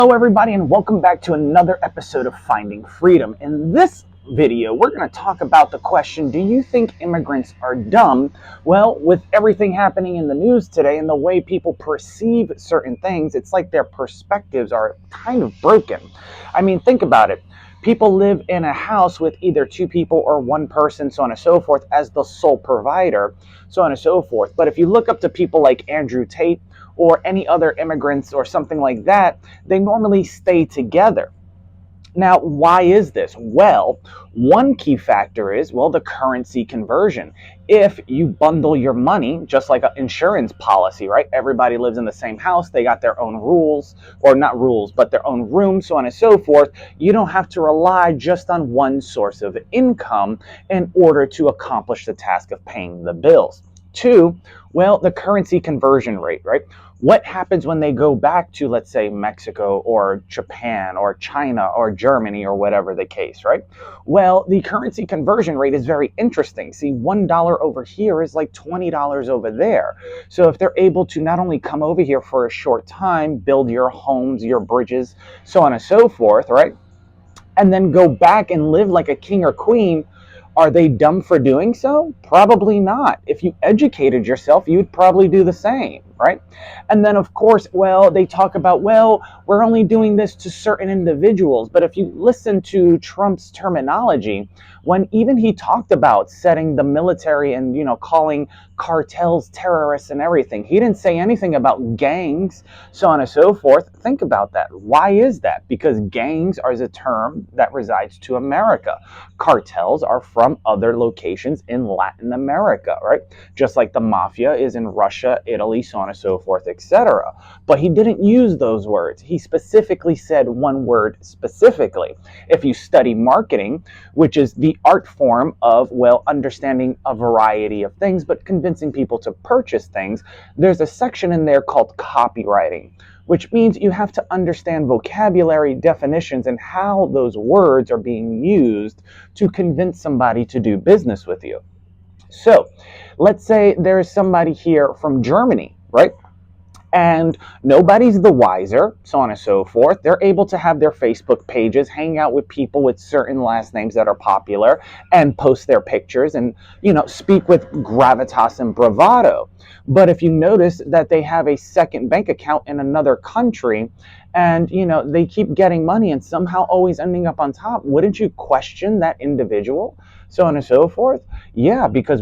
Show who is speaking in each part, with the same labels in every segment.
Speaker 1: Hello everybody and welcome back to another episode of Finding Freedom. In this video, we're going to talk about the question, do you think immigrants are dumb? Well, with everything happening in the news today and the way people perceive certain things, it's like their perspectives are kind of broken. I mean, think about it. People live in a house with either two people or one person, so on and so forth, as the sole provider, so on and so forth. But if you look up to people like Andrew Tate, or any other immigrants or something like that, they normally stay together. Now, why is this? Well, one key factor is, the currency conversion. If you bundle your money, just like an insurance policy, right? Everybody lives in the same house. They got their own rules, or not rules, but their own room, so on and so forth. You don't have to rely just on one source of income in order to accomplish the task of paying the bills. Two, the currency conversion rate, right? What happens when they go back to, let's say, Mexico or Japan or China or Germany or whatever the case, right? Well, the currency conversion rate is very interesting. See, $1 over here is like $20 over there. So if they're able to not only come over here for a short time, build your homes, your bridges, so on and so forth, right? And then go back and live like a king or queen, are they dumb for doing so? Probably not. If you educated yourself, you'd probably do the same, right? And then, of course, they talk about, we're only doing this to certain individuals. But if you listen to Trump's terminology, when even he talked about setting the military and, calling cartels terrorists and everything, he didn't say anything about gangs, so on and so forth. Think about that. Why is that? Because gangs are a term that resides to America. Cartels are from other locations in Latin America, right? Just like the mafia is in Russia, Italy, so on and so forth, etc. But he didn't use those words. He specifically said one word specifically. If you study marketing, which is the art form of, understanding a variety of things, but convincing people to purchase things, there's a section in there called copywriting, which means you have to understand vocabulary, definitions, and how those words are being used to convince somebody to do business with you. So let's say there's somebody here from Germany, right? And nobody's the wiser, so on and so forth. They're able to have their Facebook pages, hang out with people with certain last names that are popular, and post their pictures and, speak with gravitas and bravado. But if you notice that they have a second bank account in another country, and, they keep getting money and somehow always ending up on top, wouldn't you question that individual? So on and so forth. Yeah, because,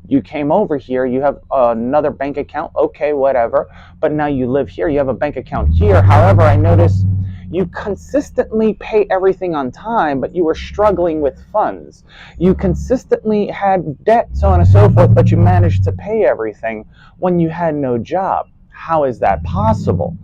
Speaker 1: you came over here, you have another bank account, okay, whatever. But now you live here, you have a bank account here. However, I notice you consistently pay everything on time, but you were struggling with funds. You consistently had debt, so on and so forth, but you managed to pay everything when you had no job. How is that possible?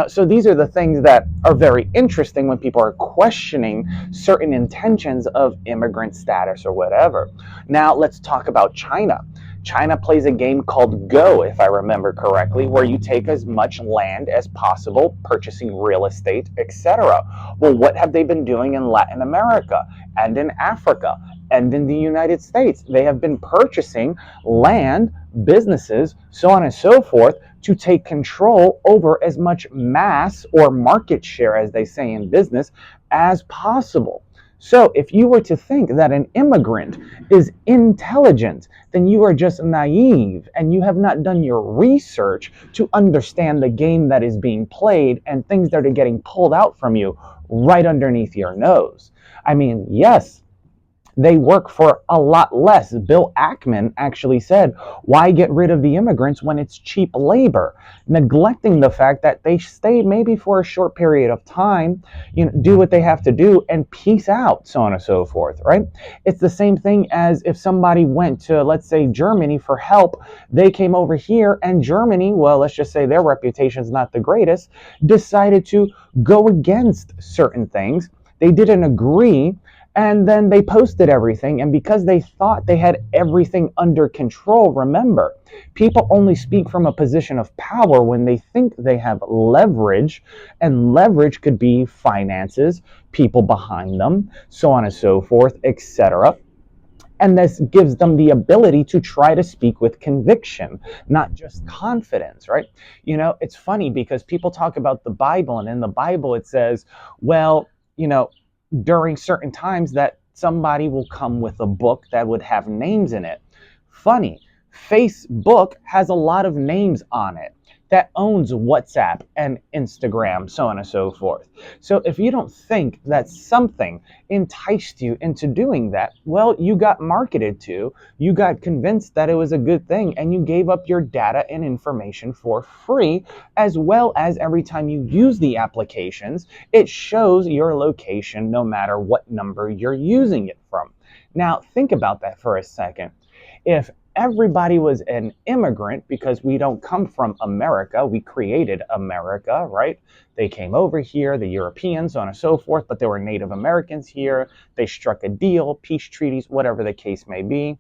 Speaker 1: So these are the things that are very interesting when people are questioning certain intentions of immigrant status or whatever. Now let's talk about China. China plays a game called Go, if I remember correctly, where you take as much land as possible, purchasing real estate, etc. Well, what have they been doing in Latin America and in Africa and in the United States? They have been purchasing land, businesses, so on and so forth, to take control over as much mass or market share, as they say in business, as possible. So if you were to think that an immigrant is intelligent, then you are just naive and you have not done your research to understand the game that is being played and things that are getting pulled out from you right underneath your nose. I mean, yes, they work for a lot less. Bill Ackman actually said, why get rid of the immigrants when it's cheap labor? Neglecting the fact that they stay maybe for a short period of time, do what they have to do and peace out, so on and so forth, right? It's the same thing as if somebody went to, let's say, Germany for help. They came over here and Germany, let's just say their reputation is not the greatest, decided to go against certain things. They didn't agree. And then they posted everything, and because they thought they had everything under control, remember, people only speak from a position of power when they think they have leverage, and leverage could be finances, people behind them, so on and so forth, etc. And this gives them the ability to try to speak with conviction, not just confidence, right? It's funny because people talk about the Bible, and in the Bible it says, well, during certain times that somebody will come with a book that would have names in it. Funny, Facebook has a lot of names on it that owns WhatsApp and Instagram, so on and so forth. So if you don't think that something enticed you into doing that, well, you got marketed to, you got convinced that it was a good thing, and you gave up your data and information for free, as well as every time you use the applications, it shows your location no matter what number you're using it from. Now, think about that for a second. If everybody was an immigrant, because we don't come from America, we created America, right? They came over here, the Europeans, so on and so forth, but there were Native Americans here. They struck a deal, peace treaties, whatever the case may be.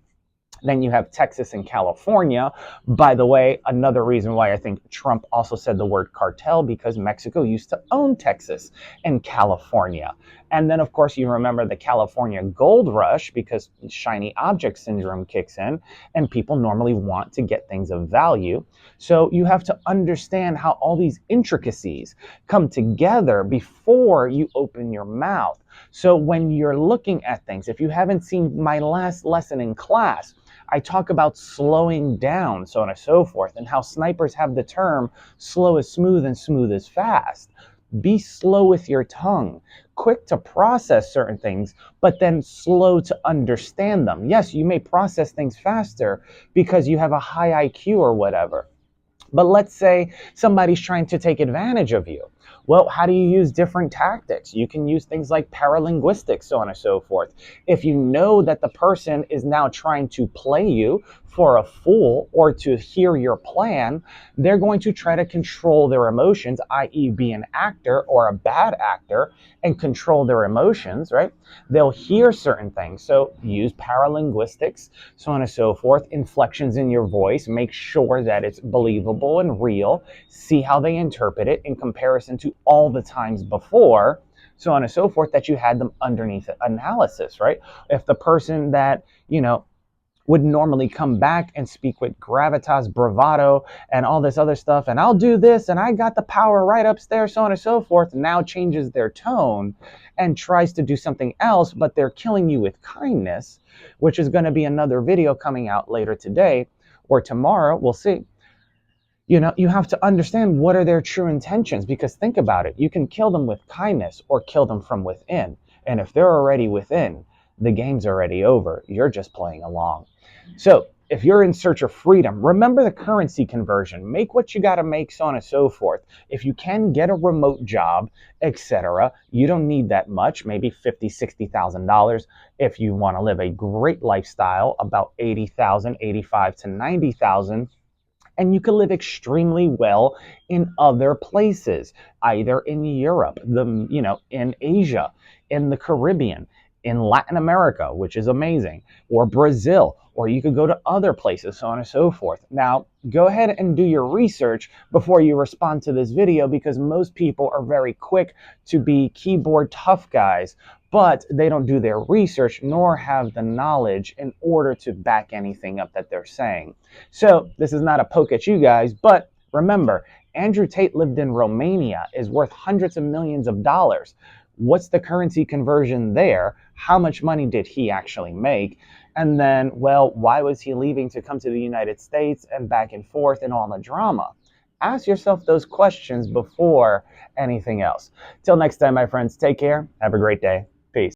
Speaker 1: Then you have Texas and California. By the way, another reason why I think Trump also said the word cartel, because Mexico used to own Texas and California. And then, of course, you remember the California gold rush, because shiny object syndrome kicks in and people normally want to get things of value. So you have to understand how all these intricacies come together before you open your mouth. So when you're looking at things, if you haven't seen my last lesson in class, I talk about slowing down, so on and so forth, and how snipers have the term slow is smooth and smooth is fast. Be slow with your tongue, quick to process certain things, but then slow to understand them. Yes, you may process things faster because you have a high IQ or whatever. But let's say somebody's trying to take advantage of you. Well, how do you use different tactics? You can use things like paralinguistics, so on and so forth. If you know that the person is now trying to play you for a fool or to hear your plan, they're going to try to control their emotions, i.e. be an actor or a bad actor and control their emotions, right? They'll hear certain things. So use paralinguistics, so on and so forth, inflections in your voice, make sure that it's believable and real, see how they interpret it in comparison to all the times before, so on and so forth, that you had them underneath analysis, right? If the person that, would normally come back and speak with gravitas, bravado, and all this other stuff, and I'll do this, and I got the power right upstairs, so on and so forth, now changes their tone and tries to do something else, but they're killing you with kindness, which is going to be another video coming out later today or tomorrow, we'll see. You have to understand what are their true intentions, because think about it. You can kill them with kindness or kill them from within. And if they're already within, the game's already over. You're just playing along. So if you're in search of freedom, remember the currency conversion. Make what you got to make, so on and so forth. If you can get a remote job, etc., you don't need that much, maybe $50,000, $60,000. If you want to live a great lifestyle, about $80,000, $85,000 to $90,000. And you can live extremely well in other places, either in Europe, in Asia, in the Caribbean, in Latin America, which is amazing, or Brazil, or you could go to other places, so on and so forth. Now, go ahead and do your research before you respond to this video, because most people are very quick to be keyboard tough guys, but they don't do their research nor have the knowledge in order to back anything up that they're saying. So this is not a poke at you guys, but remember, Andrew Tate lived in Romania, is worth hundreds of millions of dollars. What's the currency conversion there? How much money did he actually make? And then, well, why was he leaving to come to the United States and back and forth and all the drama? Ask yourself those questions before anything else. Till next time, my friends, take care. Have a great day.